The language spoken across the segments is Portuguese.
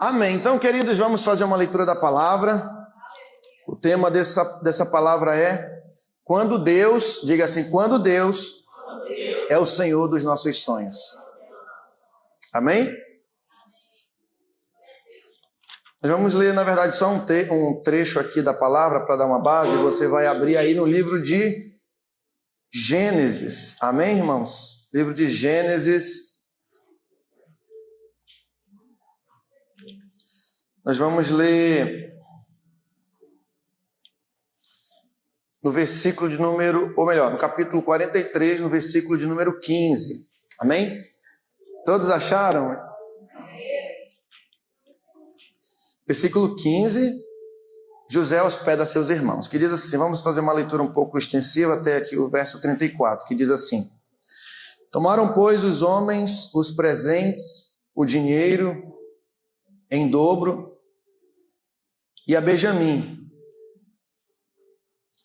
Amém. Então, queridos, vamos fazer uma leitura da palavra. O tema dessa palavra é quando Deus, diga assim, quando Deus é o Senhor dos nossos sonhos. Amém? Nós vamos ler, na verdade, só um trecho aqui da palavra para dar uma base. Você vai abrir aí no livro de Gênesis. Amém, irmãos? Livro de Gênesis. Nós vamos ler no versículo de número, ou melhor, no capítulo 43, no versículo de número 15. Amém? Todos acharam? Versículo 15, José hospeda seus irmãos, que diz assim, vamos fazer uma leitura um pouco extensiva até aqui o verso 34, que diz assim: Tomaram, pois, os homens os presentes, o dinheiro em dobro, e a Benjamim.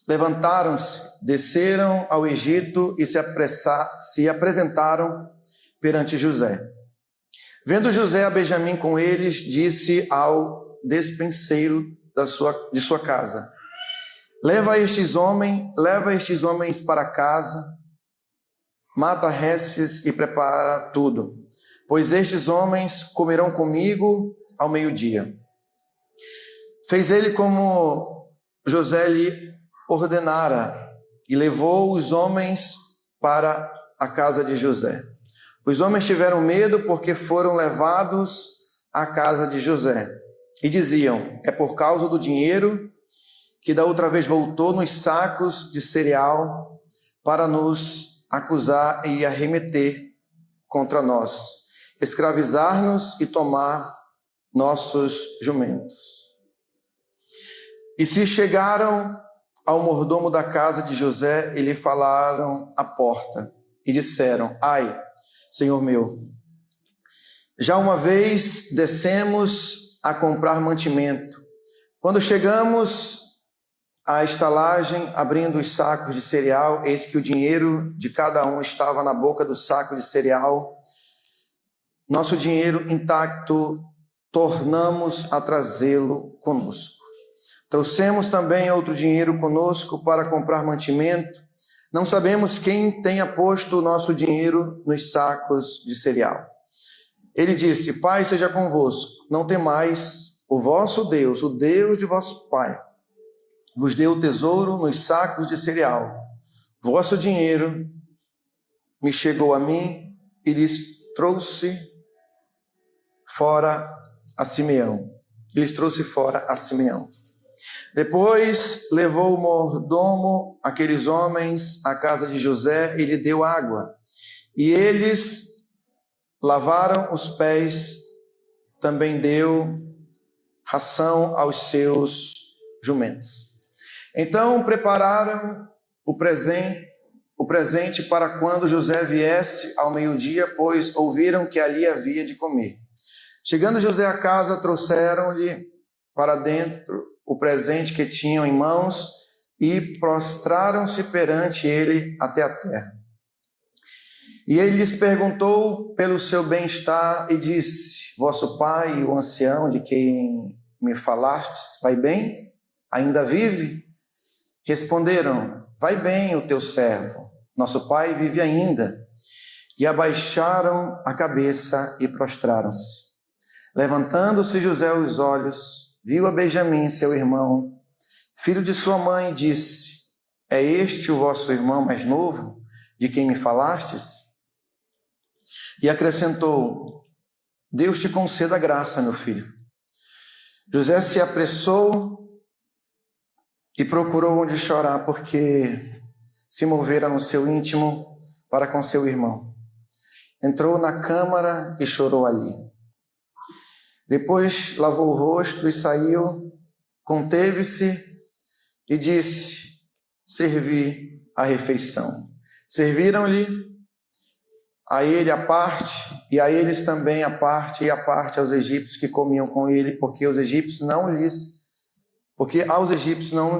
Levantaram-se, desceram ao Egito e se apresentaram perante José. Vendo José a Benjamim com eles, disse ao despenseiro de sua casa: Leva estes homens para casa, mata restes e prepara tudo, pois estes homens comerão comigo ao meio-dia. Fez ele como José lhe ordenara e levou os homens para a casa de José. Os homens tiveram medo porque foram levados à casa de José e diziam: é por causa do dinheiro que da outra vez voltou nos sacos de cereal para nos acusar e arremeter contra nós, escravizar-nos e tomar nossos jumentos. E se chegaram ao mordomo da casa de José e lhe falaram à porta e disseram: Ai, senhor meu, já uma vez descemos a comprar mantimento. Quando chegamos à estalagem, abrindo os sacos de cereal, eis que o dinheiro de cada um estava na boca do saco de cereal. Nosso dinheiro intacto, tornamos a trazê-lo conosco. Trouxemos também outro dinheiro conosco para comprar mantimento. Não sabemos quem tenha posto o nosso dinheiro nos sacos de cereal. Ele disse: Pai seja convosco, não temais, o vosso Deus, o Deus de vosso pai, vos deu o tesouro nos sacos de cereal. Vosso dinheiro me chegou a mim e lhes trouxe fora a Simeão. Depois levou o mordomo aqueles homens à casa de José e lhe deu água. E eles lavaram os pés, também deu ração aos seus jumentos. Então prepararam o presente para quando José viesse ao meio-dia, pois ouviram que ali havia de comer. Chegando José à casa, trouxeram-lhe para dentro o presente que tinham em mãos e prostraram-se perante ele até a terra. E ele lhes perguntou pelo seu bem-estar e disse: Vosso pai, o ancião de quem me falastes, vai bem? Ainda vive? Responderam: Vai bem o teu servo, nosso pai vive ainda. E abaixaram a cabeça e prostraram-se. Levantando-se José os olhos, viu a Benjamim, seu irmão, filho de sua mãe, e disse: É este o vosso irmão mais novo, de quem me falastes? E acrescentou: Deus te conceda graça, meu filho. José se apressou e procurou onde chorar, porque se movera no seu íntimo para com seu irmão. Entrou na câmara e chorou ali. Depois lavou o rosto e saiu, conteve-se e disse: Servi a refeição. Serviram-lhe a ele a parte, e a eles também a parte, e a parte aos egípcios que comiam com ele, porque aos egípcios não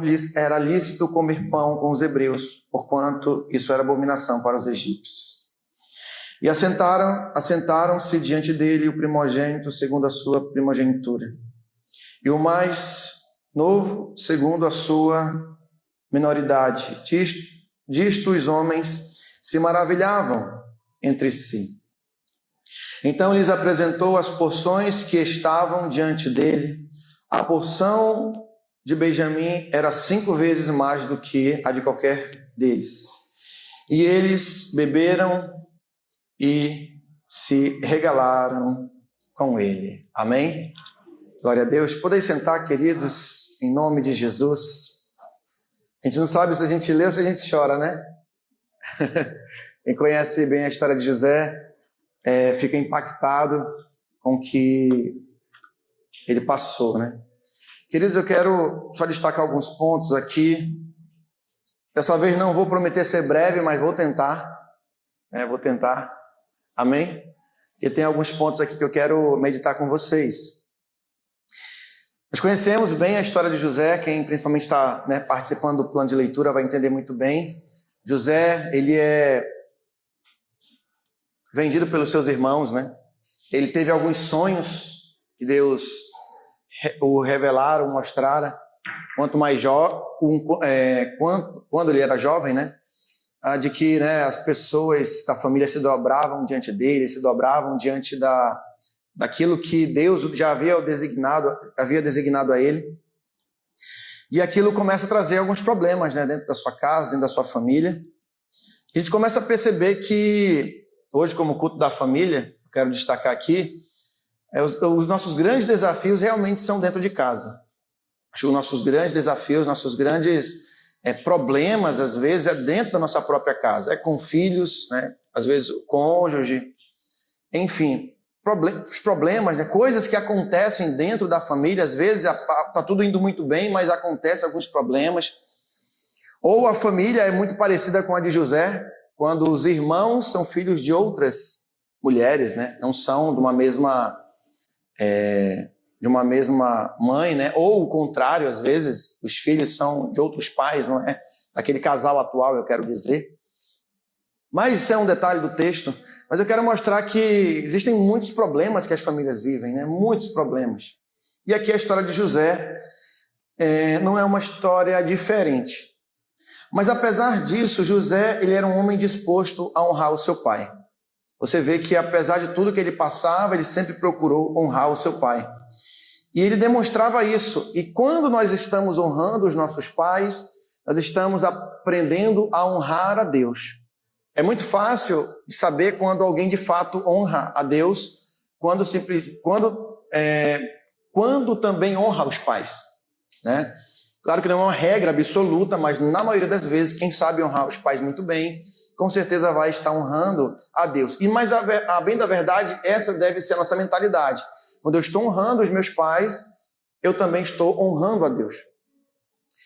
lhes era lícito comer pão com os hebreus, porquanto isso era abominação para os egípcios. E assentaram-se diante dele o primogênito segundo a sua primogenitura, e o mais novo segundo a sua minoridade. Disto os homens se maravilhavam entre si. Então lhes apresentou as porções que estavam diante dele. A porção de Benjamim era 5 vezes mais do que a de qualquer deles. E eles beberam e se regalaram com ele. Amém? Glória a Deus. Podem sentar, queridos, em nome de Jesus. A gente não sabe se a gente lê ou se a gente chora, né? Quem conhece bem a história de José fica impactado com o que ele passou, né? Queridos, eu quero só destacar alguns pontos aqui. Dessa vez não vou prometer ser breve, mas vou tentar. Vou tentar. Amém? Porque tem alguns pontos aqui que eu quero meditar com vocês. Nós conhecemos bem a história de José. Quem principalmente está participando do plano de leitura vai entender muito bem. José, ele é vendido pelos seus irmãos, né? Ele teve alguns sonhos que Deus o revelaram, mostraram, quando ele era jovem, né? De que as pessoas da família se dobravam diante dele, se dobravam diante daquilo que Deus já havia designado a ele. E aquilo começa a trazer alguns problemas, né? Dentro da sua casa, dentro da sua família. E a gente começa a perceber que hoje, como culto da família, eu quero destacar aqui, os nossos grandes desafios realmente são dentro de casa. Acho que os nossos grandes desafios, nossos grandes problemas, às vezes, é dentro da nossa própria casa. É com filhos, né? Às vezes o cônjuge, enfim, os problemas, né? Coisas que acontecem dentro da família, às vezes está tudo indo muito bem, mas acontecem alguns problemas. Ou a família é muito parecida com a de José, quando os irmãos são filhos de outras mulheres, né? Não são de uma mesma mãe, né? Ou o contrário, às vezes, os filhos são de outros pais, não é? Daquele casal atual, eu quero dizer. Mas isso é um detalhe do texto. Mas eu quero mostrar que existem muitos problemas que as famílias vivem, né? Muitos problemas. E aqui a história de José não é uma história diferente. Mas apesar disso, José, ele era um homem disposto a honrar o seu pai. Você vê que apesar de tudo que ele passava, ele sempre procurou honrar o seu pai. E ele demonstrava isso. E quando nós estamos honrando os nossos pais, nós estamos aprendendo a honrar a Deus. É muito fácil saber quando alguém de fato honra a Deus, quando também honra os pais, né? Claro que não é uma regra absoluta, mas na maioria das vezes, quem sabe honrar os pais muito bem, com certeza vai estar honrando a Deus. Mas a bem da verdade, essa deve ser a nossa mentalidade. Quando eu estou honrando os meus pais, eu também estou honrando a Deus.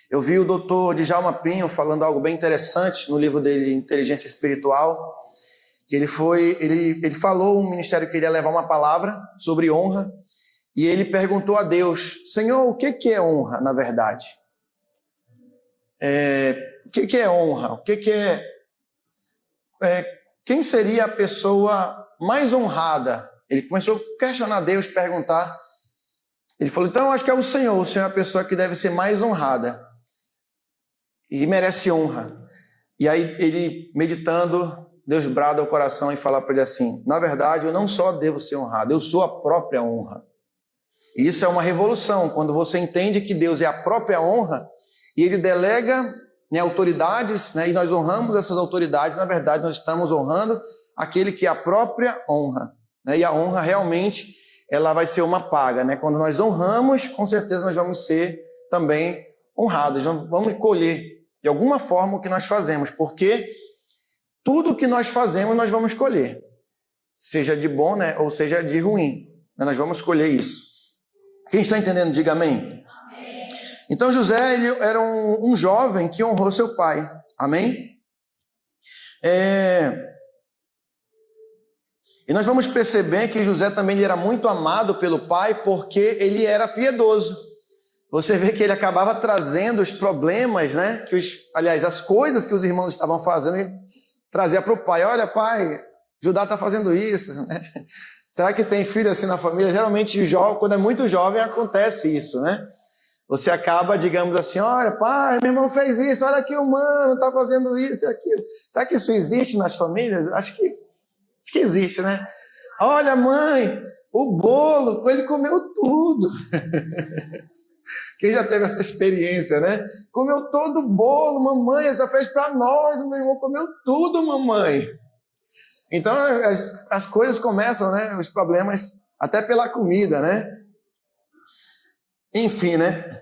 Eu vi o Dr. Djalma Pinho falando algo bem interessante no livro dele, Inteligência Espiritual, que ele falou um ministério que ele ia levar uma palavra sobre honra, e ele perguntou a Deus: Senhor, o que é honra, na verdade? O que é honra? Quem seria a pessoa mais honrada? Ele começou a questionar Deus, perguntar. Ele falou: então eu acho que é o Senhor é a pessoa que deve ser mais honrada e merece honra. E aí ele, meditando, Deus brada ao coração e fala para ele assim: na verdade, eu não só devo ser honrado, eu sou a própria honra. E isso é uma revolução, quando você entende que Deus é a própria honra e ele delega autoridades, né, e nós honramos essas autoridades. Na verdade, nós estamos honrando aquele que é a própria honra, né? E a honra realmente ela vai ser uma paga, né? Quando nós honramos, com certeza nós vamos ser também honrados, vamos colher de alguma forma o que nós fazemos, porque tudo que nós fazemos nós vamos colher, seja de bom, né, ou seja de ruim, né? Nós vamos colher isso. Quem está entendendo, diga amém. Então José, ele era um jovem que honrou seu pai. Amém? E nós vamos perceber que José também ele era muito amado pelo pai porque ele era piedoso. Você vê que ele acabava trazendo os problemas, né? As coisas que os irmãos estavam fazendo, ele trazia para o pai. Olha, pai, Judá está fazendo isso, né? Será que tem filho assim na família? Geralmente, quando é muito jovem, acontece isso, né? Você acaba, digamos assim, olha, pai, meu irmão fez isso, olha aqui o mano, está fazendo isso e aquilo. Será que isso existe nas famílias? Acho que existe, né? Olha, mãe, o bolo, ele comeu tudo. Quem já teve essa experiência, né? Comeu todo o bolo, mamãe, essa fez para nós, meu irmão comeu tudo, mamãe. Então, as coisas começam, né? Os problemas, até pela comida, né? Enfim, né?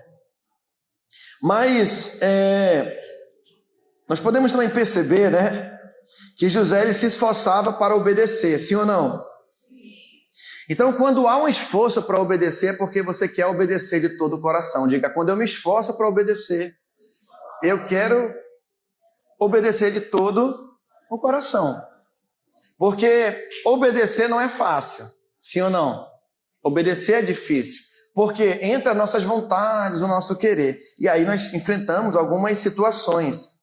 Mas, nós podemos também perceber, né? Que José, ele se esforçava para obedecer, sim ou não? Então, quando há um esforço para obedecer, é porque você quer obedecer de todo o coração. Diga, quando eu me esforço para obedecer, eu quero obedecer de todo o coração. Porque obedecer não é fácil, sim ou não? Obedecer é difícil, porque entra nossas vontades, o nosso querer. E aí nós enfrentamos algumas situações.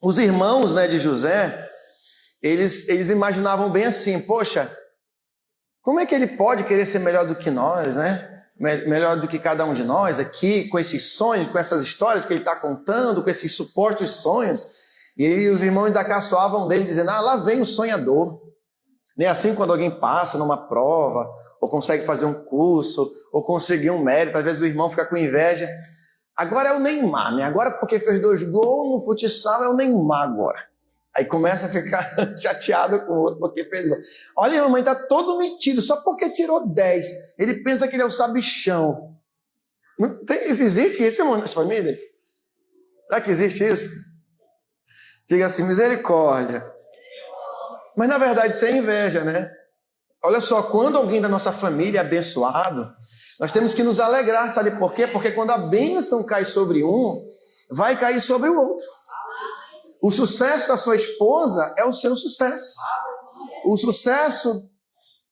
Os irmãos, né, de José, eles imaginavam bem assim, poxa, como é que ele pode querer ser melhor do que nós, né? Melhor do que cada um de nós aqui, com esses sonhos, com essas histórias que ele está contando, com esses supostos sonhos. E aí os irmãos ainda caçoavam dele, dizendo, lá vem o sonhador. Nem assim quando alguém passa numa prova, ou consegue fazer um curso, ou conseguir um mérito, às vezes o irmão fica com inveja. Agora é o Neymar, né? Agora porque fez 2 gols no futsal, é o Neymar agora. Aí começa a ficar chateado com o outro porque fez gol. Olha, a mamãe está todo metido, só porque tirou 10. Ele pensa que ele é o sabichão. Não tem, existe isso, irmão, nas famílias? Será que existe isso? Diga assim, misericórdia. Mas na verdade isso é inveja, né? Olha só, quando alguém da nossa família é abençoado, nós temos que nos alegrar, sabe por quê? Porque quando a bênção cai sobre um, vai cair sobre o outro. O sucesso da sua esposa é o seu sucesso. O sucesso,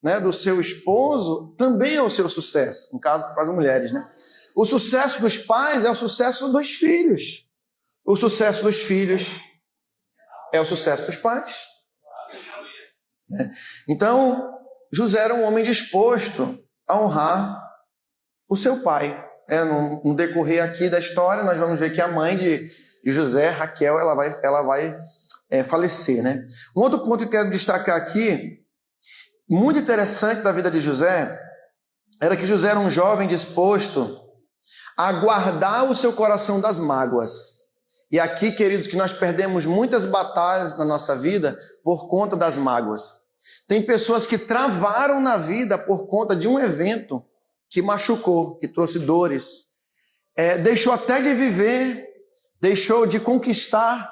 né, do seu esposo também é o seu sucesso. No caso, para as mulheres, né? O sucesso dos pais é o sucesso dos filhos. O sucesso dos filhos é o sucesso dos pais. Então, José era um homem disposto a honrar o seu pai. No decorrer aqui da história, nós vamos ver que a mãe de José, Raquel, ela vai falecer, né? Um outro ponto que eu quero destacar aqui, muito interessante da vida de José, era que José era um jovem disposto a guardar o seu coração das mágoas. E aqui, queridos, que nós perdemos muitas batalhas na nossa vida por conta das mágoas. Tem pessoas que travaram na vida por conta de um evento que machucou, que trouxe dores. Deixou até de viver, deixou de conquistar,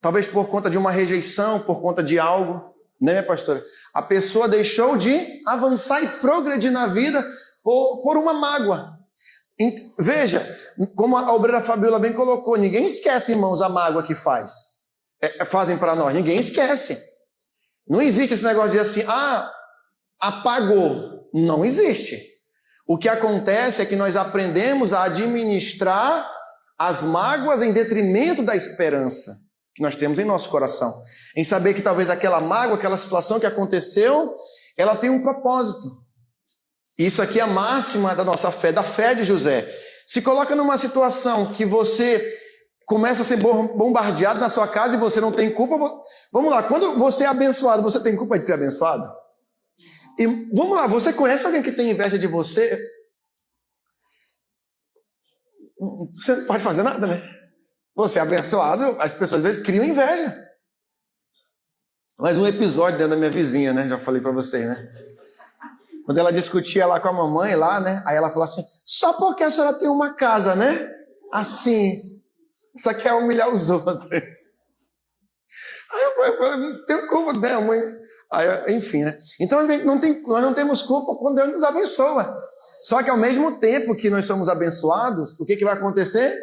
talvez por conta de uma rejeição, por conta de algo, né, minha pastora? A pessoa deixou de avançar e progredir na vida por uma mágoa. Veja, como a obreira Fabiola bem colocou, ninguém esquece, irmãos, a mágoa que fazem para nós, ninguém esquece. Não existe esse negócio de dizer assim, apagou. Não existe. O que acontece é que nós aprendemos a administrar as mágoas em detrimento da esperança que nós temos em nosso coração. Em saber que talvez aquela mágoa, aquela situação que aconteceu, ela tem um propósito. Isso aqui é a máxima da nossa fé, da fé de José. Se coloca numa situação que você começa a ser bombardeado na sua casa e você não tem culpa. Vamos lá, quando você é abençoado, você tem culpa de ser abençoado? E vamos lá, você conhece alguém que tem inveja de você? Você não pode fazer nada, né? Você é abençoado, as pessoas às vezes criam inveja. Mas um episódio dentro da minha vizinha, né? Já falei para vocês, né? Quando ela discutia lá com a mamãe, lá, né? Aí ela falou assim, só porque a senhora tem uma casa, né? Assim, só quer humilhar os outros. Aí eu falei, não tenho culpa, né, mãe? Aí, enfim, né? Então nós não temos culpa quando Deus nos abençoa. Só que ao mesmo tempo que nós somos abençoados, o que vai acontecer?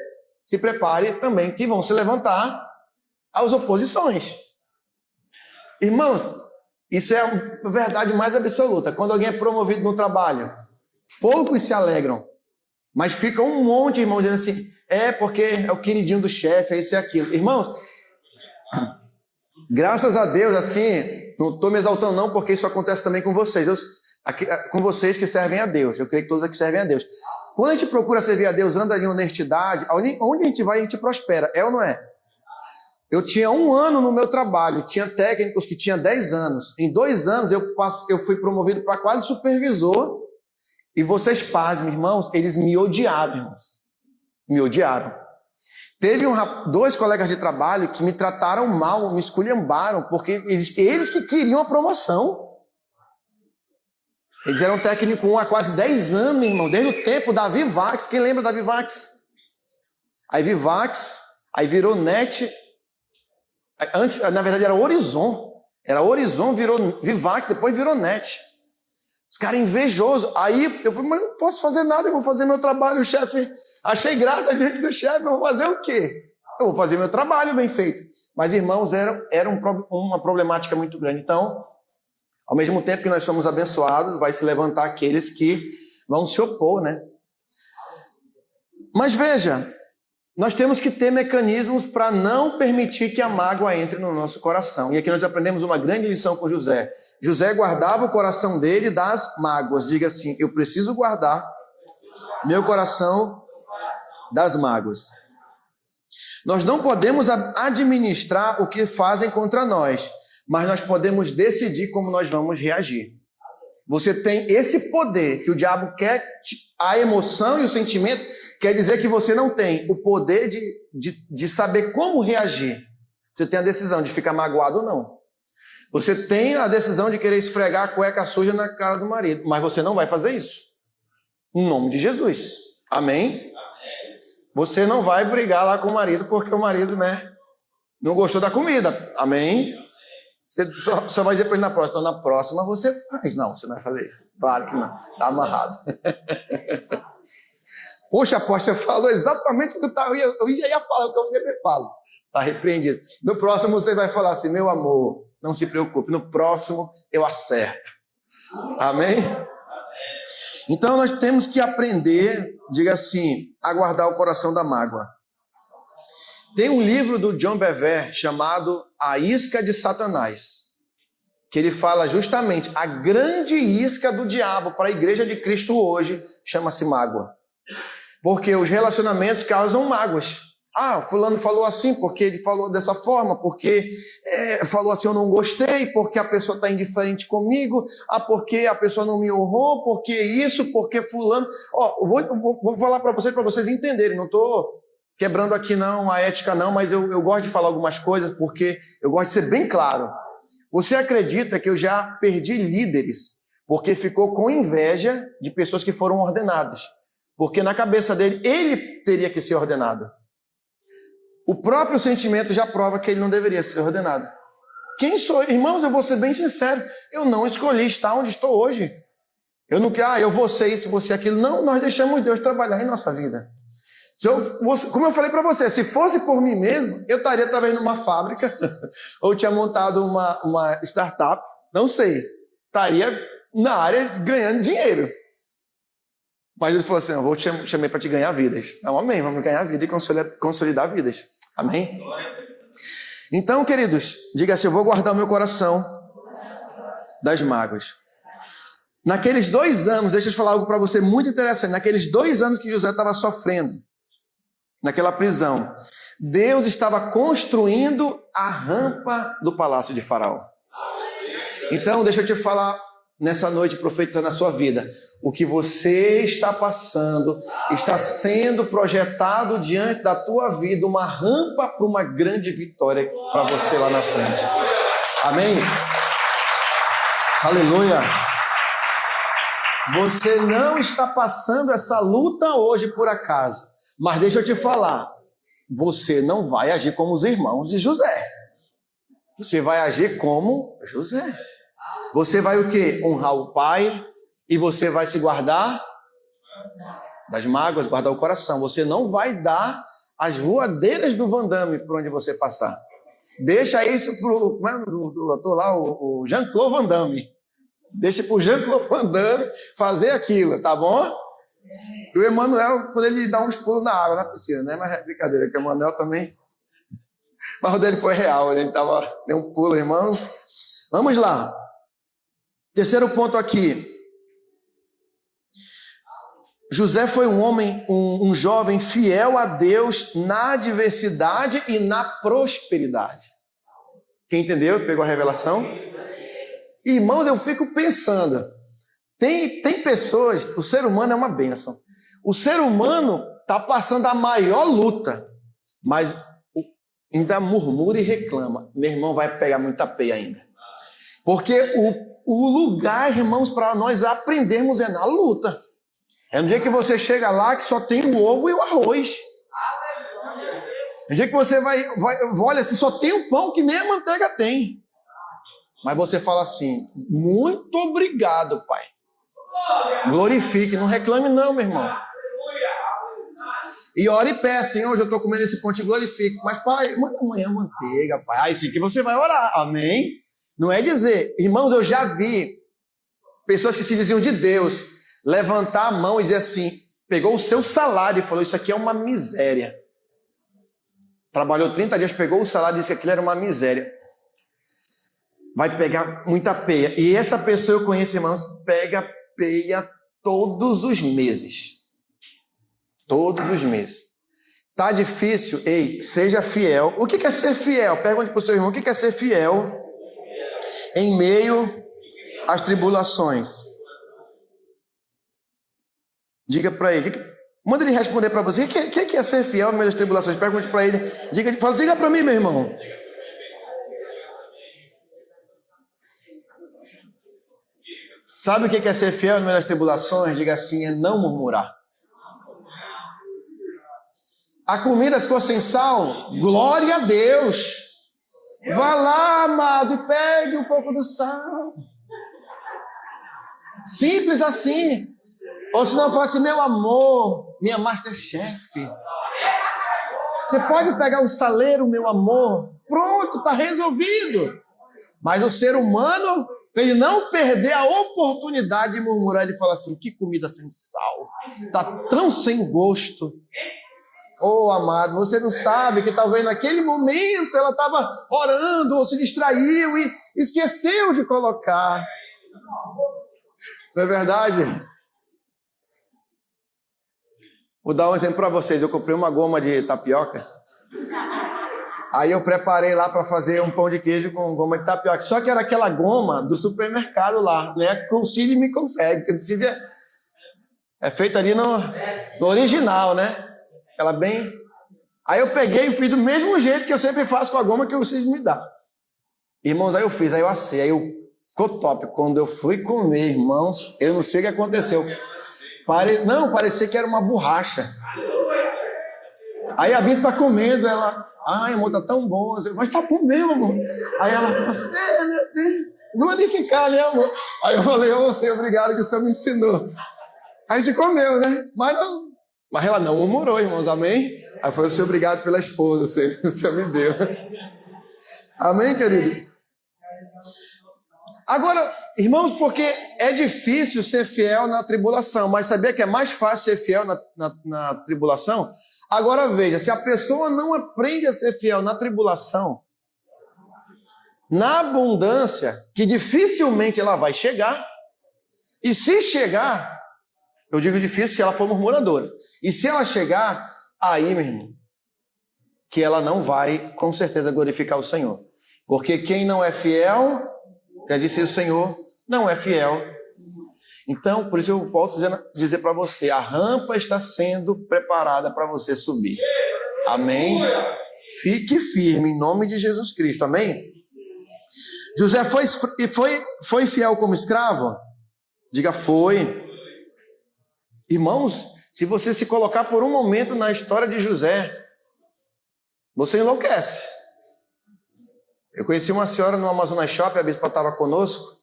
Se prepare também que vão se levantar as oposições. Irmãos, isso é a verdade mais absoluta. Quando alguém é promovido no trabalho, poucos se alegram, mas fica um monte de irmãos dizendo assim, porque é o queridinho do chefe, é isso e aquilo. Irmãos, Graças a Deus, assim, não estou me exaltando não, porque isso acontece também com vocês. Com vocês que servem a Deus. Eu creio que todos aqui servem a Deus. Quando a gente procura servir a Deus, anda em honestidade, onde a gente vai, a gente prospera. É ou não é? Eu tinha 1 ano no meu trabalho, tinha técnicos que tinham 10 anos. Em 2 anos, eu fui promovido para quase supervisor. E vocês pasmem, irmãos, eles me odiaram, irmãos. Me odiaram. Teve 2 colegas de trabalho que me trataram mal, me esculhambaram, porque eles que queriam a promoção. Eles eram técnico 1 há quase 10 anos, meu irmão, desde o tempo da Vivax. Quem lembra da Vivax? Aí Vivax, aí virou NET. Antes, na verdade, era Horizon. Era Horizon, virou Vivax, depois virou NET. Os caras invejosos. Aí eu falei, mas não posso fazer nada, eu vou fazer meu trabalho. O chefe, achei graça diante do chefe, eu vou fazer o quê? Eu vou fazer meu trabalho bem feito. Mas, irmãos, era uma problemática muito grande. Então, ao mesmo tempo que nós somos abençoados, vai se levantar aqueles que vão se opor, né? Mas veja, nós temos que ter mecanismos para não permitir que a mágoa entre no nosso coração. E aqui nós aprendemos uma grande lição com José. José guardava o coração dele das mágoas. Diga assim, eu preciso guardar meu coração das mágoas. Nós não podemos administrar o que fazem contra nós, mas nós podemos decidir como nós vamos reagir. Você tem esse poder que o diabo quer, a emoção e o sentimento, quer dizer que você não tem o poder de saber como reagir. Você tem a decisão de ficar magoado ou não. Você tem a decisão de querer esfregar a cueca suja na cara do marido, mas você não vai fazer isso. Em nome de Jesus. Amém? Você não vai brigar lá com o marido porque o marido, né, não gostou da comida. Amém? Você só vai dizer para ele na próxima. Então, na próxima você faz. Não, você não vai fazer isso. Claro que não. Está amarrado. Poxa, apóstolo, você falou exatamente o que eu ia falar, o que eu sempre falo. Está repreendido. No próximo você vai falar assim, meu amor, não se preocupe. No próximo eu acerto. Amém? Então nós temos que aprender, diga assim, a guardar o coração da mágoa. Tem um livro do John Bevere chamado A Isca de Satanás, que ele fala justamente a grande isca do diabo para a igreja de Cristo hoje chama-se mágoa. Porque os relacionamentos causam mágoas. Ah, fulano falou assim porque ele falou dessa forma, porque falou assim eu não gostei, porque a pessoa está indiferente comigo, porque a pessoa não me honrou, porque isso, porque fulano... Vou falar para vocês entenderem, não estou quebrando aqui não a ética não, mas eu gosto de falar algumas coisas porque eu gosto de ser bem claro. Você acredita que eu já perdi líderes porque ficou com inveja de pessoas que foram ordenadas? Porque na cabeça dele, ele teria que ser ordenado. O próprio sentimento já prova que ele não deveria ser ordenado. Quem sou eu? Irmãos, eu vou ser bem sincero. Eu não escolhi estar onde estou hoje. Eu não quero, eu vou ser isso, vou ser aquilo. Não, nós deixamos Deus trabalhar em nossa vida. Como eu falei para você, se fosse por mim mesmo, eu estaria talvez numa fábrica, ou tinha montado uma startup, não sei. Estaria na área ganhando dinheiro. Mas ele falou assim, eu vou te chamar para te ganhar vidas. Então, amém, vamos ganhar vida e consolidar vidas. Amém? Então, queridos, diga assim, eu vou guardar o meu coração das mágoas. Naqueles 2 anos, deixa eu falar algo para você muito interessante. Naqueles 2 anos que José estava sofrendo, naquela prisão, Deus estava construindo a rampa do palácio de Faraó. Então, deixa eu te falar nessa noite, profetizar na sua vida. O que você está passando está sendo projetado diante da tua vida uma rampa para uma grande vitória para você lá na frente. Amém? Aleluia! Você não está passando essa luta hoje por acaso. Mas deixa eu te falar, você não vai agir como os irmãos de José. Você vai agir como José. Você vai o quê? Honrar o pai e você vai se guardar das mágoas, guardar o coração. Você não vai dar as voadeiras do Van Damme por onde você passar. Deixa isso pro ator lá, o Jean-Claude Van Damme. Deixa pro Jean-Claude Van Damme fazer aquilo, tá bom? E o Emanuel, quando ele dá uns pulos na água, na piscina, né? Mas é brincadeira, que o Emanuel também Mas o dele foi real, ele deu um pulo, irmãos. Vamos lá. Terceiro ponto aqui. José foi um homem, um jovem fiel a Deus na adversidade e na prosperidade. Quem entendeu? Pegou a revelação? Irmãos, eu fico pensando, tem pessoas, o ser humano é uma bênção. O ser humano está passando a maior luta, mas ainda murmura e reclama. Meu irmão, vai pegar muita peia ainda. Porque o lugar, irmãos, para nós aprendermos é na luta. É no dia que você chega lá que só tem o ovo e o arroz. No dia que você vai olha, assim, só tem o pão que nem a manteiga tem. Mas você fala assim, muito obrigado, Pai. Glorifique, não reclame não, meu irmão. E ore e peça, Senhor, hoje eu estou comendo esse pão, te glorifique. Mas, Pai, manda amanhã manteiga, Pai. Aí sim que você vai orar, amém? Não é dizer, irmãos, eu já vi pessoas que se diziam de Deus levantar a mão e dizer assim, pegou o seu salário e falou, isso aqui é uma miséria. Trabalhou 30 dias, pegou o salário e disse que aquilo era uma miséria. Vai pegar muita peia. E essa pessoa eu conheço, irmãos, pega peia todos os meses. Todos os meses. Tá difícil? Ei, seja fiel. O que é ser fiel? Pergunte para o seu irmão, o que é ser fiel em meio às tribulações? Diga para ele, manda ele responder para você, o que é ser fiel no meio das tribulações? Pergunte para ele, diga para mim, meu irmão. Sabe o que é ser fiel no meio das tribulações? Diga assim, é não murmurar. A comida ficou sem sal? Glória a Deus. Vá lá, amado, e pegue um pouco do sal. Simples assim. Ou se não fosse, meu amor, minha Masterchef. Você pode pegar o saleiro, meu amor. Pronto, está resolvido. Mas o ser humano, para ele não perder a oportunidade de murmurar, ele fala assim, que comida sem sal. Está tão sem gosto. Oh, amado, você não sabe que talvez naquele momento ela estava orando ou se distraiu e esqueceu de colocar. Não é verdade? Vou dar um exemplo para vocês. Eu comprei uma goma de tapioca. Aí eu preparei lá para fazer um pão de queijo com goma de tapioca. Só que era aquela goma do supermercado lá. Não é que o Cid me consegue. Porque o Cid é feita ali no original, né? Ela bem... Aí eu peguei e fiz do mesmo jeito que eu sempre faço com a goma que o Cid me dá. Irmãos, aí eu fiz, aí eu assei. Aí ficou top. Quando eu fui comer, irmãos, eu não sei o que aconteceu. Não, parecia que era uma borracha. Aí a bispa comendo, ela... Ai, amor, tá tão bom. Mas tá bom mesmo, amor. Aí ela falou assim, meu Deus, glorificar, né, amor? Aí eu falei, ô, Senhor, obrigado que o Senhor me ensinou. A gente comeu, né? Mas ela não murmurou, irmãos, amém? Aí foi o Senhor, obrigado pela esposa, o Senhor me deu. Amém, queridos? Agora, irmãos, porque é difícil ser fiel na tribulação, mas sabia que é mais fácil ser fiel na tribulação? Agora veja, se a pessoa não aprende a ser fiel na tribulação, na abundância, que dificilmente ela vai chegar, e se chegar, eu digo difícil se ela for murmuradora, e se ela chegar, aí, meu irmão, que ela não vai, com certeza, glorificar o Senhor. Porque quem não é fiel, já disse o Senhor, não é fiel. Então, por isso eu volto a dizer para você, a rampa está sendo preparada para você subir. Amém? Fique firme em nome de Jesus Cristo. Amém? José foi fiel como escravo? Diga, foi. Irmãos, se você se colocar por um momento na história de José, você enlouquece. Eu conheci uma senhora no Amazonas Shopping, a bispa estava conosco.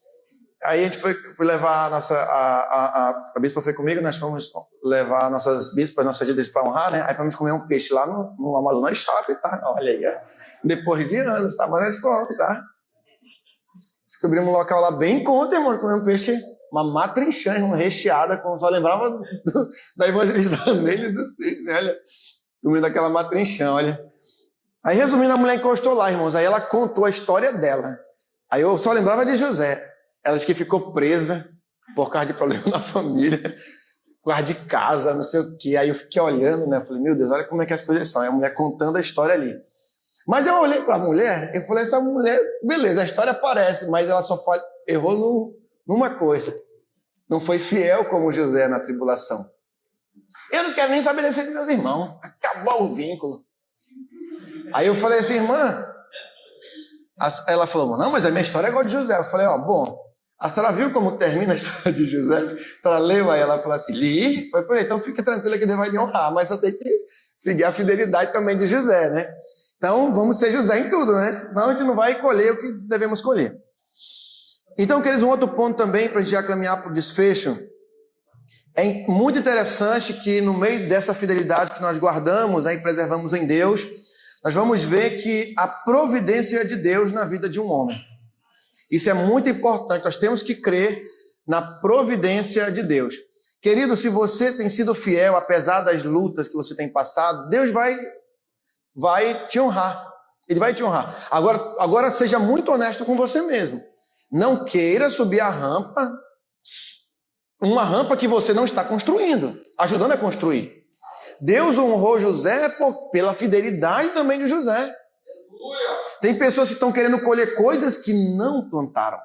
Aí a gente foi levar a bispa foi comigo, nós fomos levar nossas bispas, nossas líderes para honrar, né? Aí fomos comer um peixe lá no Amazonas Shopping, tá? Olha aí, ó. Depois de anos, tá? Mas nós fomos, tá? Descobrimos um local lá bem em conta, irmão, comer um peixe, uma matrinchã, irmão, recheada, só lembrava da evangelizada dele e do Cid, né? Olha, comendo aquela matrinchã, olha. Aí, resumindo, a mulher encostou lá, irmãos. Aí ela contou a história dela. Aí eu só lembrava de José. Ela disse que ficou presa por causa de problema na família, por causa de casa, não sei o quê. Aí eu fiquei olhando, né? Falei, meu Deus, olha como é que as coisas são. E a mulher contando a história ali. Mas eu olhei para a mulher e falei, essa mulher, beleza, a história parece, mas ela só errou numa coisa. Não foi fiel como José na tribulação. Eu não quero nem saber desse de meus irmãos. Acabou o vínculo. Aí eu falei assim, irmã. Ela falou, não, mas a minha história é igual de José. Eu falei, bom, a senhora viu como termina a história de José? A senhora leu? Aí ela falou assim, li. Eu falei, então fique tranquila que Deus vai lhe honrar, mas só tem que seguir a fidelidade também de José, né? Então, vamos ser José em tudo, né? Não, a gente não vai colher o que devemos colher. Então, queridos, um outro ponto também, para a gente já caminhar para o desfecho, é muito interessante que no meio dessa fidelidade que nós guardamos, né, e preservamos em Deus, nós vamos ver que a providência de Deus na vida de um homem. Isso é muito importante, nós temos que crer na providência de Deus. Querido, se você tem sido fiel, apesar das lutas que você tem passado, Deus vai te honrar. Ele vai te honrar. Agora seja muito honesto com você mesmo. Não queira subir a rampa, uma rampa que você não está construindo, ajudando a construir. Deus honrou José pela fidelidade também de José. Tem pessoas que estão querendo colher coisas que não plantaram.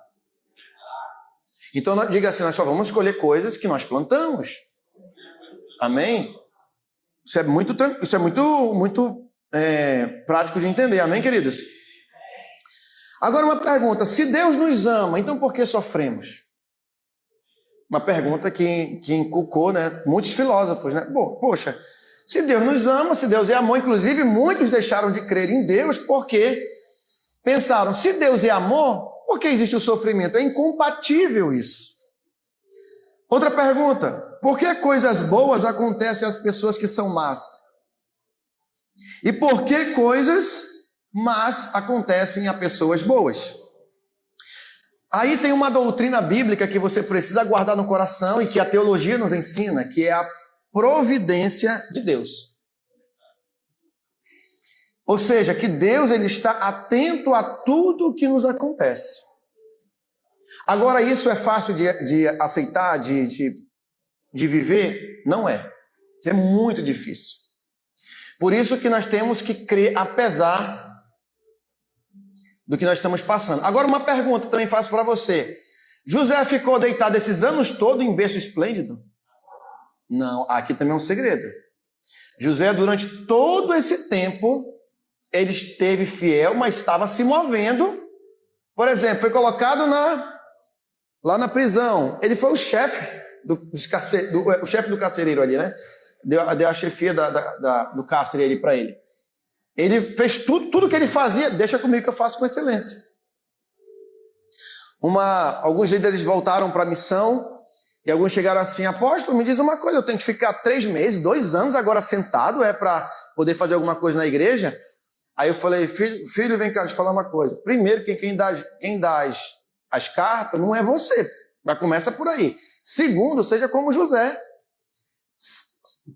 Então diga assim, nós só vamos colher coisas que nós plantamos. Amém? Isso é muito prático de entender. Amém, queridos? Agora uma pergunta, se Deus nos ama, então por que sofremos? Uma pergunta que inculcou, né, muitos filósofos, né? Poxa, se Deus nos ama, se Deus é amor, inclusive muitos deixaram de crer em Deus porque pensaram, se Deus é amor, por que existe o sofrimento? É incompatível isso. Outra pergunta, por que coisas boas acontecem às pessoas que são más? E por que coisas más acontecem a pessoas boas? Aí tem uma doutrina bíblica que você precisa guardar no coração e que a teologia nos ensina, que é a providência de Deus. Ou seja, que Deus ele está atento a tudo o que nos acontece. Agora, isso é fácil de aceitar, de viver? Não é. Isso é muito difícil. Por isso que nós temos que crer apesar do que nós estamos passando. Agora uma pergunta também faço para você. José ficou deitado esses anos todos em berço esplêndido? Não, aqui também é um segredo. José, durante todo esse tempo, ele esteve fiel, mas estava se movendo. Por exemplo, foi colocado lá na prisão. Ele foi o chefe o chefe do carcereiro ali, né? Deu a chefia do cárcere ali para ele. Ele fez tudo que ele fazia, deixa comigo que eu faço com excelência. Alguns líderes voltaram para a missão e alguns chegaram assim, apóstolo, me diz uma coisa, eu tenho que ficar 3 meses, 2 anos agora sentado, para poder fazer alguma coisa na igreja? Aí eu falei, filho, vem cá, deixa eu falar uma coisa. Primeiro, quem dá as cartas não é você, já começa por aí. Segundo, seja como José.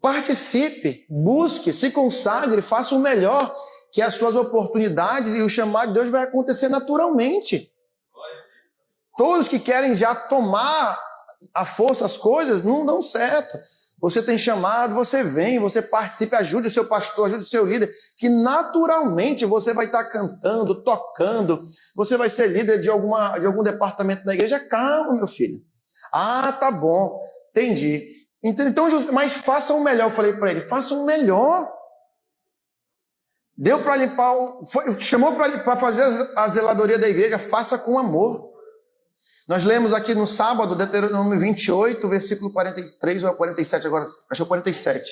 Participe, busque, se consagre, faça o melhor, que as suas oportunidades e o chamado de Deus vai acontecer naturalmente. Todos que querem já tomar à força as coisas, não dão certo. Você tem chamado, você vem, você participe, ajude o seu pastor, ajude o seu líder, que naturalmente você vai estar cantando, tocando, você vai ser líder de algum departamento da igreja. Calma, meu filho. Ah, tá bom, entendi. Então, mas faça o melhor, eu falei para ele, faça o melhor. Deu para limpar, chamou para fazer a zeladoria da igreja, faça com amor. Nós lemos aqui no sábado, Deuteronômio 28, versículo 43 ou 47 agora, acho que é 47.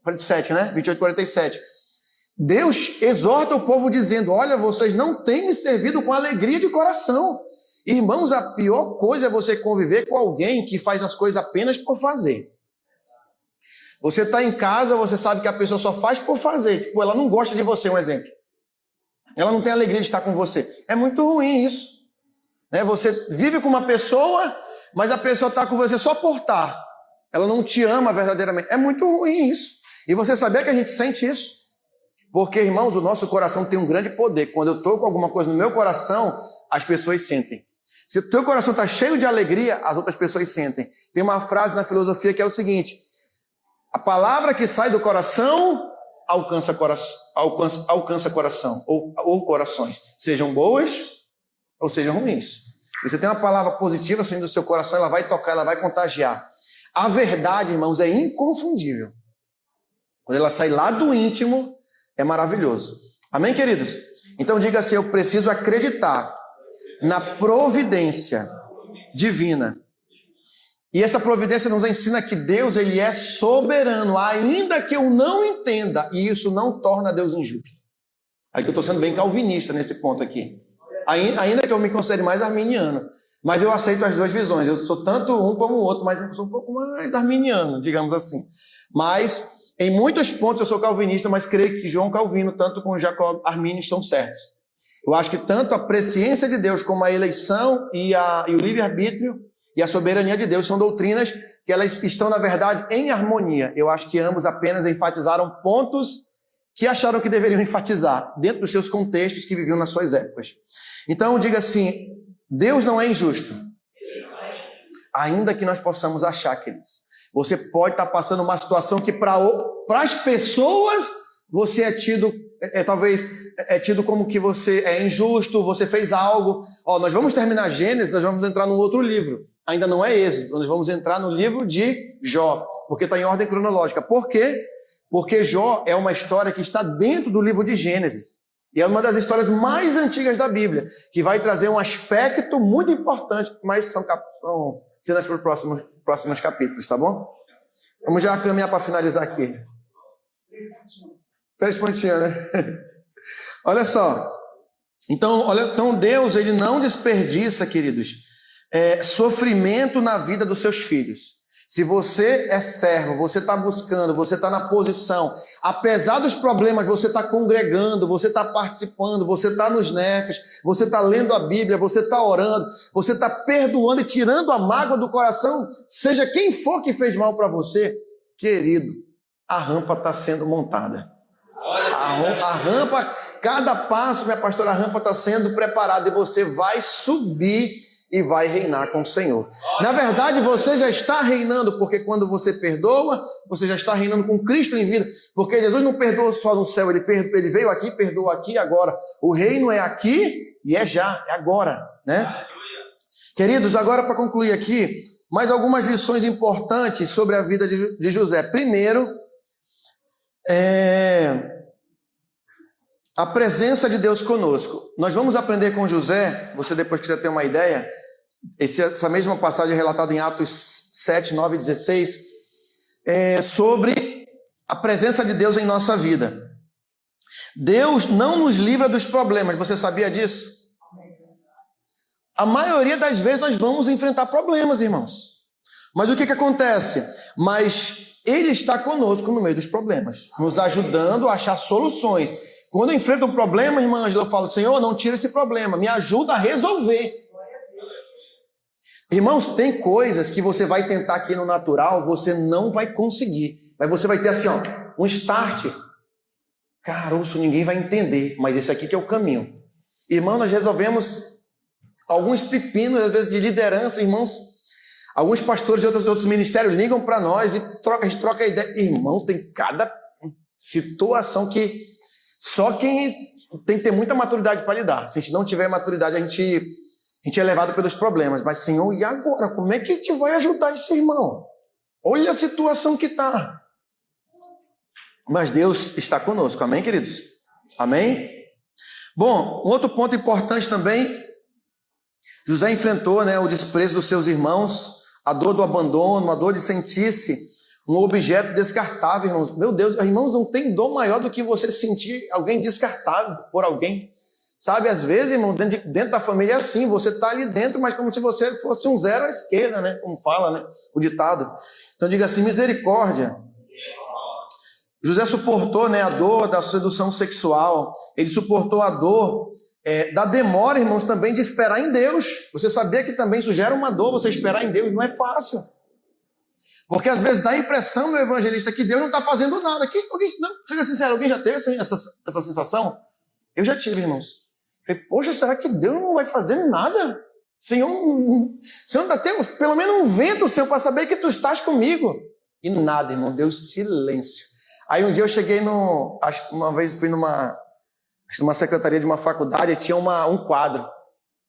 47, né? 28, 47. Deus exorta o povo dizendo, olha, vocês não têm me servido com alegria de coração. Irmãos, a pior coisa é você conviver com alguém que faz as coisas apenas por fazer. Você está em casa, você sabe que a pessoa só faz por fazer. Tipo, ela não gosta de você, um exemplo. Ela não tem alegria de estar com você. É muito ruim isso. Né? Você vive com uma pessoa, mas a pessoa está com você só por estar. Ela não te ama verdadeiramente. É muito ruim isso. E você sabia que a gente sente isso? Porque, irmãos, o nosso coração tem um grande poder. Quando eu estou com alguma coisa no meu coração, as pessoas sentem. Se o teu coração está cheio de alegria, as outras pessoas sentem. Tem uma frase na filosofia que é o seguinte: a palavra que sai do coração alcança coração ou corações, sejam boas ou sejam ruins. Se você tem uma palavra positiva saindo do seu coração, ela vai tocar, ela vai contagiar. A verdade, irmãos, é inconfundível. Quando ela sai lá do íntimo, é maravilhoso. Amém, queridos? Então diga assim: eu preciso acreditar na providência divina. E essa providência nos ensina que Deus, ele é soberano, ainda que eu não entenda, e isso não torna Deus injusto. Aí que eu estou sendo bem calvinista nesse ponto aqui. Ainda que eu me considere mais arminiano, mas eu aceito as duas visões. Eu sou tanto um como o outro, mas eu sou um pouco mais arminiano, digamos assim. Mas em muitos pontos eu sou calvinista, mas creio que João Calvino, tanto como Jacob Arminio, estão certos. Eu acho que tanto a presciência de Deus como a eleição e o livre-arbítrio e a soberania de Deus são doutrinas que elas estão, na verdade, em harmonia. Eu acho que ambos apenas enfatizaram pontos que acharam que deveriam enfatizar, dentro dos seus contextos que viviam nas suas épocas. Então, diga assim: Deus não é injusto. Ainda que nós possamos achar, queridos. Você pode estar passando uma situação que para as pessoas você é tido, talvez é tido como que você é injusto, você fez algo. Nós vamos terminar Gênesis, nós vamos entrar num outro livro. Ainda não é Êxodo, nós vamos entrar no livro de Jó, porque está em ordem cronológica. Por quê? Porque Jó é uma história que está dentro do livro de Gênesis. E é uma das histórias mais antigas da Bíblia, que vai trazer um aspecto muito importante, mas são cenas para os próximos capítulos, tá bom? Vamos já caminhar para finalizar aqui. 3 pontinhos, né? Olha só. Então Deus, ele não desperdiça, queridos, sofrimento na vida dos seus filhos. Se você é servo, você está buscando, você está na posição, apesar dos problemas, você está congregando, você está participando, você está nos nefes, você está lendo a Bíblia, você está orando, você está perdoando e tirando a mágoa do coração, seja quem for que fez mal para você, querido, a rampa está sendo montada. A rampa, cada passo, minha pastora, a rampa está sendo preparada e você vai subir e vai reinar com o Senhor. Na verdade, você já está reinando, porque quando você perdoa, você já está reinando com Cristo em vida, porque Jesus não perdoa só no céu, ele veio aqui, perdoa aqui agora. O reino é aqui e é já, é agora, né? Queridos, agora para concluir aqui, mais algumas lições importantes sobre a vida de José. Primeiro, a presença de Deus conosco. Nós vamos aprender com José, se você depois quiser ter uma ideia, essa mesma passagem é relatada em Atos 7, 9 e 16, sobre a presença de Deus em nossa vida. Deus não nos livra dos problemas, você sabia disso? A maioria das vezes nós vamos enfrentar problemas, irmãos. Mas o que acontece? Mas Ele está conosco no meio dos problemas, nos ajudando a achar soluções. Quando eu enfrento um problema, irmã Ângela, eu falo: Senhor, não tira esse problema, me ajuda a resolver. Irmãos, tem coisas que você vai tentar aqui no natural, você não vai conseguir. Mas você vai ter assim, um start. Caroço, ninguém vai entender, mas esse aqui que é o caminho. Irmão, nós resolvemos alguns pepinos, às vezes, de liderança, irmãos. Alguns pastores de outros ministérios ligam para nós e a gente troca ideia. Irmão, tem cada situação que só quem tem que ter muita maturidade para lidar. Se a gente não tiver maturidade, a gente é levado pelos problemas. Mas, Senhor, e agora? Como é que a gente vai ajudar esse irmão? Olha a situação que está. Mas Deus está conosco. Amém, queridos? Amém? Bom, um outro ponto importante também. José enfrentou, o desprezo dos seus irmãos, a dor do abandono, a dor de sentir-se um objeto descartável, irmãos. Meu Deus, irmãos, não tem dor maior do que você sentir alguém descartado por alguém. Sabe, às vezes, irmão, dentro da família é assim, você está ali dentro, mas como se você fosse um zero à esquerda, né? Como fala, né? O ditado. Então diga assim: misericórdia. José suportou, a dor da sedução sexual, ele suportou a dor da demora, irmãos, também de esperar em Deus. Você sabia que também isso gera uma dor, você esperar em Deus não é fácil. Porque às vezes dá a impressão, meu evangelista, que Deus não está fazendo nada. Seja sincero, alguém já teve essa sensação? Eu já tive, irmãos. Falei, poxa, será que Deus não vai fazer nada? Senhor ainda tem pelo menos um vento, Senhor, para saber que tu estás comigo. E nada, irmão, deu silêncio. Aí um dia eu cheguei uma vez fui numa secretaria de uma faculdade e tinha um quadro.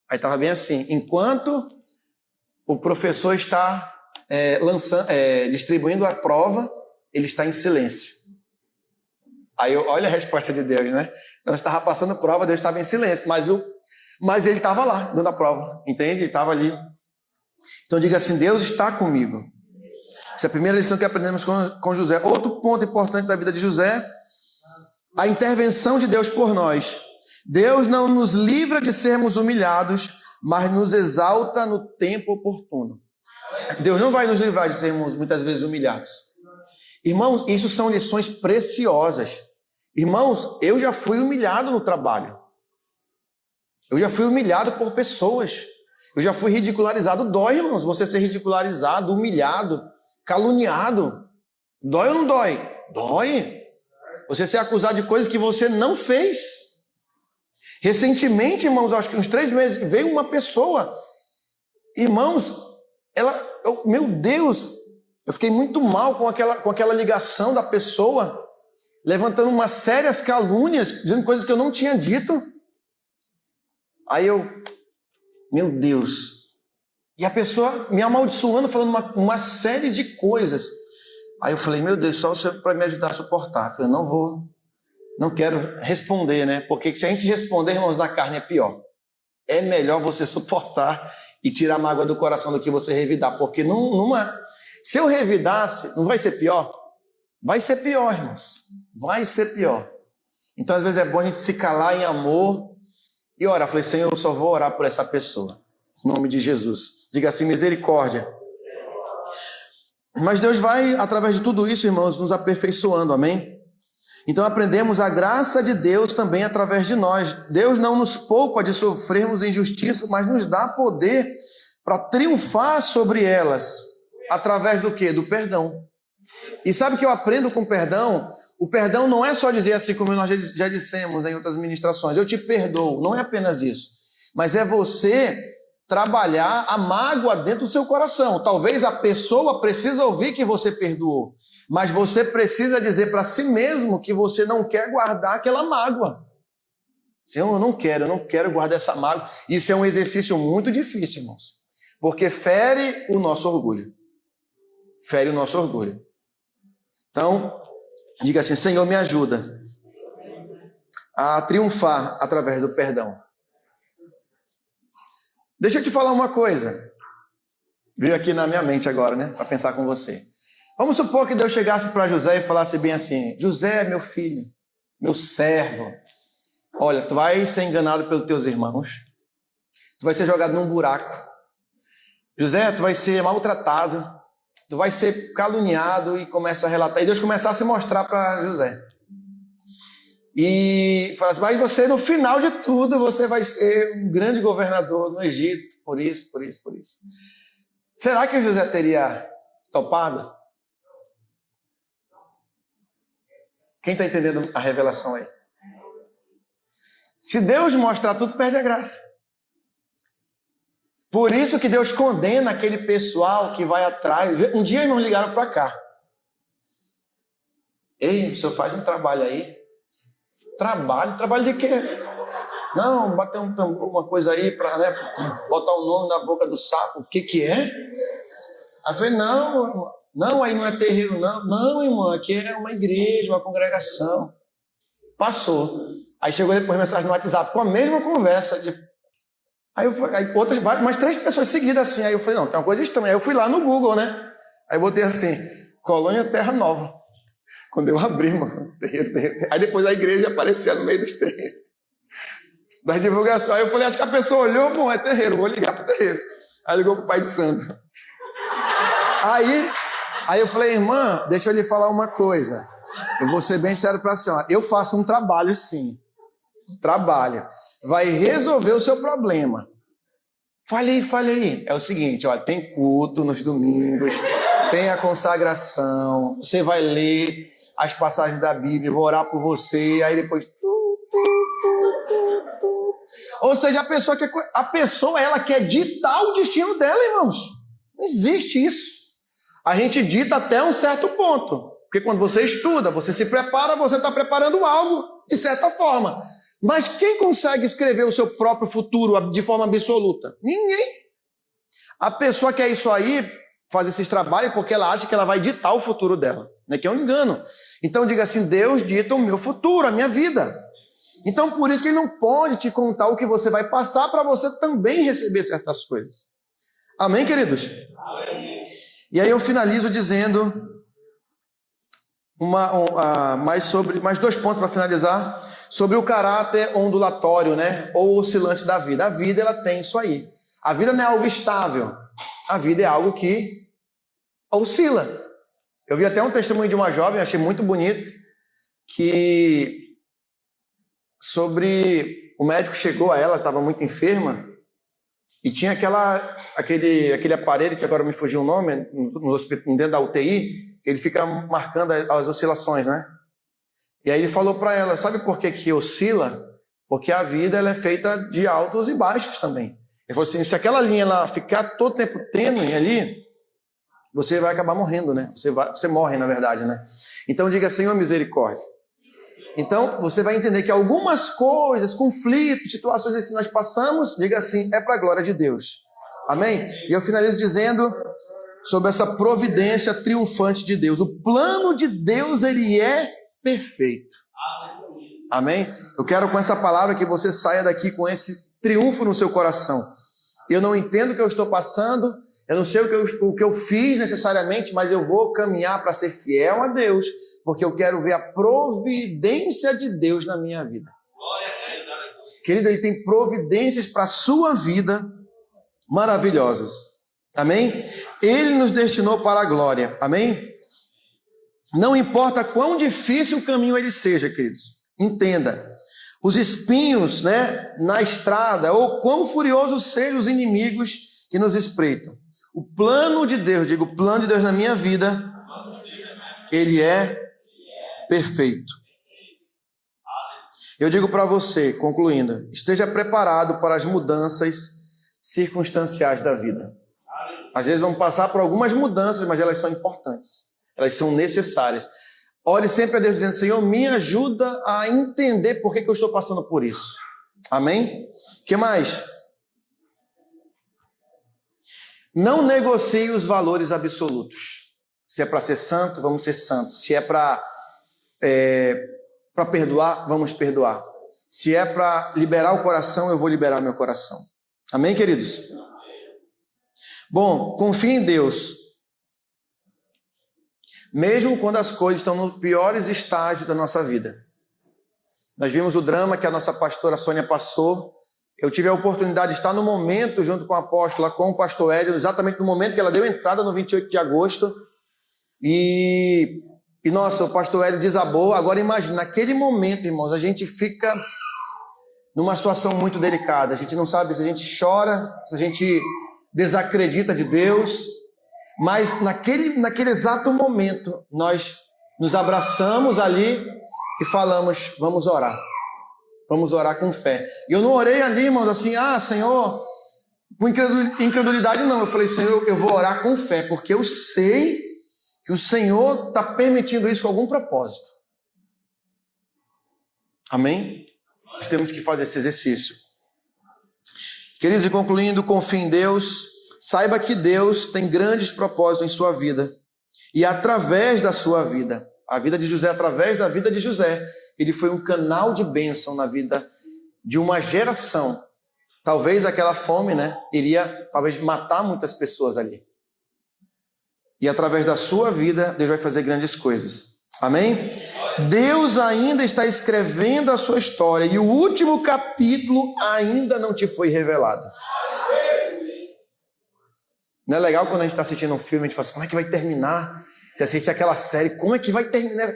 Aí estava bem assim, enquanto o professor está distribuindo a prova, ele está em silêncio. Aí olha a resposta de Deus, né? Então, eu estava passando prova, Deus estava em silêncio, mas ele estava lá, dando a prova, entende? Ele estava ali. Então diga assim, Deus está comigo. Essa é a primeira lição que aprendemos com José. Outro ponto importante da vida de José, a intervenção de Deus por nós. Deus não nos livra de sermos humilhados, mas nos exalta no tempo oportuno. Deus não vai nos livrar de sermos muitas vezes humilhados. Irmãos, isso são lições preciosas. Irmãos, eu já fui humilhado no trabalho. Eu já fui humilhado por pessoas. Eu já fui ridicularizado. Dói, irmãos, você ser ridicularizado, humilhado, caluniado. Dói ou não dói? Dói. Você ser acusado de coisas que você não fez. Recentemente, irmãos, acho que uns 3 meses, veio uma pessoa. Irmãos, meu Deus, eu fiquei muito mal com aquela ligação da pessoa, levantando umas sérias calúnias, dizendo coisas que eu não tinha dito. Aí meu Deus, e a pessoa me amaldiçoando, falando uma série de coisas. Aí eu falei, meu Deus, só você para me ajudar a suportar. Eu falei, não quero responder, né? Porque se a gente responder, irmãos, na carne é pior. É melhor você suportar e tirar a mágoa do coração do que você revidar, porque se eu revidasse, não vai ser pior? Vai ser pior, irmãos. Vai ser pior. Então, às vezes é bom a gente se calar em amor e orar. Eu falei, Senhor, eu só vou orar por essa pessoa. Em nome de Jesus. Diga assim, misericórdia. Mas Deus vai, através de tudo isso, irmãos, nos aperfeiçoando, amém? Então aprendemos a graça de Deus também através de nós. Deus não nos poupa de sofrermos injustiça, mas nos dá poder para triunfar sobre elas. Através do quê? Do perdão. E sabe o que eu aprendo com o perdão? O perdão não é só dizer assim, como nós já dissemos em outras ministrações, eu te perdoo. Não é apenas isso. Mas é você trabalhar a mágoa dentro do seu coração. Talvez a pessoa precise ouvir que você perdoou, mas você precisa dizer para si mesmo que você não quer guardar aquela mágoa. Senhor, eu não quero guardar essa mágoa. Isso é um exercício muito difícil, irmãos, porque fere o nosso orgulho. Fere o nosso orgulho. Então, diga assim, Senhor, me ajuda a triunfar através do perdão. Deixa eu te falar uma coisa. Veio aqui na minha mente agora, né? Para pensar com você. Vamos supor que Deus chegasse para José e falasse bem assim, José, meu filho, meu servo, olha, tu vai ser enganado pelos teus irmãos, tu vai ser jogado num buraco. José, tu vai ser maltratado, tu vai ser caluniado, e começa a relatar. E Deus começasse a se mostrar para José. E fala assim, mas você, no final de tudo, você vai ser um grande governador no Egito, por isso. Será que o José teria topado? Quem está entendendo a revelação aí? Se Deus mostrar tudo, perde a graça. Por isso que Deus condena aquele pessoal que vai atrás. Um dia eles me ligaram para cá. Ei, o senhor faz um trabalho aí? Trabalho de quê? Não, bater um tambor, uma coisa aí para, né, botar o nome na boca do sapo. O que é? Aí eu falei, não, aí não é terreiro, não. Não, irmão, aqui é uma igreja, uma congregação. Passou. Aí chegou depois mensagem no WhatsApp com a mesma conversa. Aí outras, mais 3 pessoas seguidas assim. Aí eu falei, não, tem uma coisa estranha. Aí eu fui lá no Google, né? Aí eu botei assim, Colônia Terra Nova. Quando eu abri, mano, terreiro. Aí depois a igreja aparecia no meio dos terreiros. Da divulgação. Aí eu falei, acho que a pessoa olhou, bom, é terreiro, vou ligar pro terreiro. Aí ligou pro Pai de Santo. Aí eu falei, irmã, deixa eu lhe falar uma coisa. Eu vou ser bem sério para a senhora. Eu faço um trabalho, sim. Trabalho. Vai resolver o seu problema. Falei. É o seguinte, olha, tem culto nos domingos. Tem a consagração, você vai ler as passagens da Bíblia, vou orar por você, aí depois... Ou seja, a pessoa ela quer ditar o destino dela, irmãos. Não existe isso. A gente dita até um certo ponto. Porque quando você estuda, você se prepara, você está preparando algo, de certa forma. Mas quem consegue escrever o seu próprio futuro de forma absoluta? Ninguém. A pessoa quer isso aí, faz esses trabalhos, porque ela acha que ela vai ditar o futuro dela. Né? Que é um engano. Então diga assim, Deus dita o meu futuro, a minha vida. Então por isso que ele não pode te contar o que você vai passar para você também receber certas coisas. Amém, queridos? Amém. E aí eu finalizo dizendo mais 2 pontos para finalizar, sobre o caráter ondulatório, né? Ou oscilante da vida. A vida ela tem isso aí. A vida não é algo estável. A vida é algo que oscila. Eu vi até um testemunho de uma jovem, achei muito bonito, que sobre o médico chegou a ela, estava muito enferma, e tinha aquele aparelho, que agora me fugiu o nome, no hospital, dentro da UTI, ele fica marcando as oscilações, né? E aí ele falou para ela, sabe por que oscila? Porque a vida ela é feita de altos e baixos também. Ele falou assim, se aquela linha ela ficar todo tempo tênue ali, você vai acabar morrendo, né? Você morre, na verdade, né? Então diga, Senhor, misericórdia. Então, você vai entender que algumas coisas, conflitos, situações que nós passamos, diga assim, é para a glória de Deus. Amém? E eu finalizo dizendo sobre essa providência triunfante de Deus. O plano de Deus, ele é perfeito. Amém? Eu quero com essa palavra que você saia daqui com esse triunfo no seu coração. Eu não entendo o que eu estou passando, eu não sei o que eu fiz necessariamente, mas eu vou caminhar para ser fiel a Deus, porque eu quero ver a providência de Deus na minha vida. Querido, ele tem providências para a sua vida maravilhosas. Amém? Ele nos destinou para a glória. Amém? Não importa quão difícil o caminho ele seja, queridos. Entenda. Os espinhos, né, na estrada, ou quão furiosos sejam os inimigos que nos espreitam. O plano de Deus, digo, o plano de Deus na minha vida, ele é perfeito. Eu digo para você, concluindo, esteja preparado para as mudanças circunstanciais da vida. Às vezes vamos passar por algumas mudanças, mas elas são importantes. Elas são necessárias. Ore sempre a Deus dizendo, Senhor, me ajuda a entender por que eu estou passando por isso. Amém? O que mais? Não negocie os valores absolutos. Se é para ser santo, vamos ser santos. Se é para perdoar, vamos perdoar. Se é para liberar o coração, eu vou liberar meu coração. Amém, queridos? Bom, confie em Deus. Mesmo quando as coisas estão nos piores estágios da nossa vida. Nós vimos o drama que a nossa pastora Sônia passou. Eu tive a oportunidade de estar no momento, junto com a apóstola, com o pastor Hélio, exatamente no momento que ela deu entrada no 28 de agosto. E nossa, o pastor Hélio desabou. Agora imagina, naquele momento, irmãos, a gente fica numa situação muito delicada. A gente não sabe se a gente chora, se a gente desacredita de Deus. Mas naquele exato momento, nós nos abraçamos ali e falamos, vamos orar. Vamos orar com fé. E eu não orei ali, irmãos, assim, Senhor, com incredulidade não. Eu falei, Senhor, eu vou orar com fé, porque eu sei que o Senhor está permitindo isso com algum propósito. Amém? Nós temos que fazer esse exercício. Queridos, e concluindo, confie em Deus. Saiba que Deus tem grandes propósitos em sua vida. E através da sua vida, a vida de José, através da vida de José, ele foi um canal de bênção na vida de uma geração. Talvez aquela fome, né, iria talvez matar muitas pessoas ali. E através da sua vida, Deus vai fazer grandes coisas. Amém? Deus ainda está escrevendo a sua história e o último capítulo ainda não te foi revelado. Não é legal quando a gente está assistindo um filme, a gente fala assim, como é que vai terminar? Você assiste aquela série, como é que vai terminar?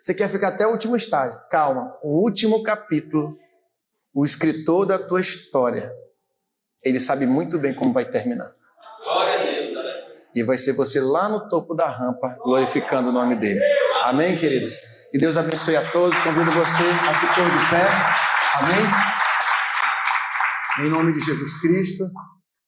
Você quer ficar até o último estágio. Calma, o último capítulo, o escritor da tua história, ele sabe muito bem como vai terminar. e vai ser você lá no topo da rampa, glorificando o nome dele. Amém, queridos? Que Deus abençoe a todos. Convido você a se pôr de pé. Amém? Em nome de Jesus Cristo.